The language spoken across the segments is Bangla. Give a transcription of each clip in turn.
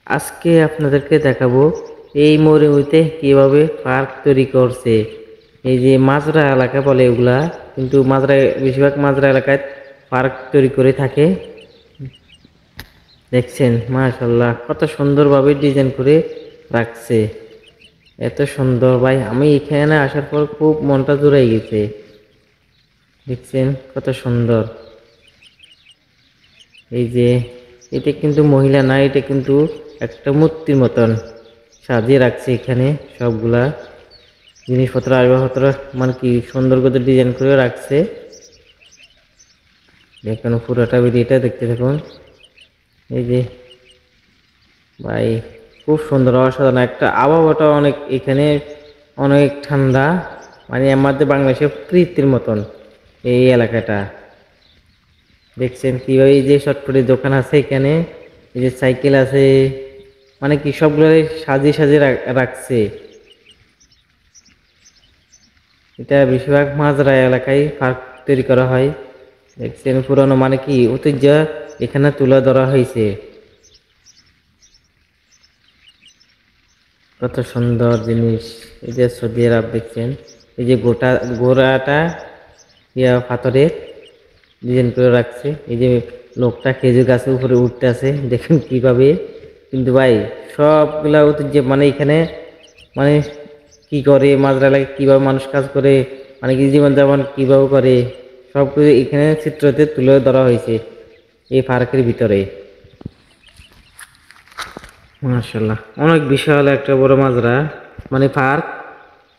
আজকে আপনাদেরকে দেখাবো এই মরুভূমিতে কিভাবে পার্ক তৈরি করছে। এই যে মাজরা এলাকা বলে এগুলা, কিন্তু মাজরা বেশিরভাগ মাজরা এলাকায় পার্ক তৈরি করে থাকে। দেখছেন মাশাআল্লাহ কত সুন্দরভাবে ডিজাইন করে রাখছে। এত সুন্দর ভাই, আমি এখানে আসার পর খুব মনটা জুড়াই গেছে। দেখছেন কত সুন্দর। এই যে এটা কিন্তু মহিলা না, এটা কিন্তু একটা মূর্তির মতন সাজিয়ে রাখছে এখানে। সবগুলা জিনিসপত্র আসবাবপত্র মানে কি সুন্দর করে ডিজাইন করে রাখছে। দেখুন পুরোটা ভিডিওটা দেখতে থাকুন। এই যে ভাই খুব সুন্দর অসাধারণ একটা আবহাওয়াটা, অনেক এখানে অনেক ঠান্ডা, মানে আমাদের বাংলাদেশের প্রীতির মতন এই এলাকাটা। দেখছেন কিভাবে এই যে চটপটি দোকান আছে এখানে, এই যে সাইকেল আছে, মানে কি সবগুলো সাজিয়ে সাজিয়ে রাখছে। এটা বেশিরভাগ মাজরা এলাকায় পার্ক তৈরি করা হয়। দেখছেন পুরানো মানে কি ঐতিহ্য এখানে তুলে ধরা হয়েছে। কত সুন্দর জিনিস। এই যে সৌদি আরব দেখছেন, এই যে গোড়াটা পাথরের ডিজাইন করে রাখছে। এই যে লোকটা খেজুর গাছের উপরে উঠতে আছে, দেখুন কিভাবে। কিন্তু ভাই সবগুলা ঐতিহ্য মানে এখানে মানে কি করে মাজরা এলাকায় কিভাবে মানুষ কাজ করে, মানে কি জীবনযাপন কিভাবে করে, সব কিছু এখানে চিত্রতে তুলে ধরা হয়েছে এই পার্কের ভিতরে। মাশাআল্লাহ অনেক বিশাল একটা বড় মাজরা মানে পার্ক।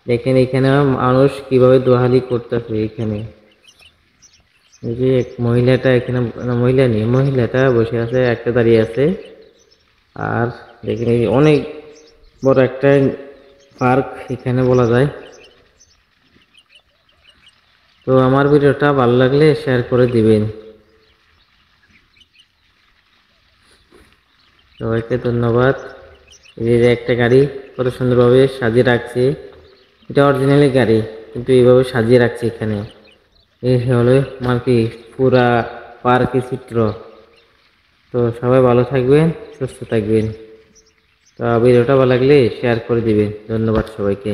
দেখেন এখানে মানুষ কিভাবে দোহালি করতেছে। এখানে এই যে এক মহিলাটা এখানে, মহিলা নেই, মহিলাটা বসে আছে, একটা দাঁড়িয়ে আছে। আর দেখেন এই অনেক বড় একটা পার্ক এখানে বলা যায়। তো আমার ভিডিওটা ভালো লাগলে শেয়ার করে দিবেন। সবাইকে ধন্যবাদ। এই যে একটা গাড়ি কত সুন্দরভাবে সাজিয়ে রাখছে, এটা অরিজিনালি গাড়ি কিন্তু এইভাবে সাজিয়ে রাখছে এখানে। এই হলো মানে কি পুরা পার্কের চিত্র। তো সবাই ভালো থাকবেন, সুস্থ থাকবেন। তো ভিডিওটা ভালো লাগলে শেয়ার করে দিবেন। ধন্যবাদ সবাইকে।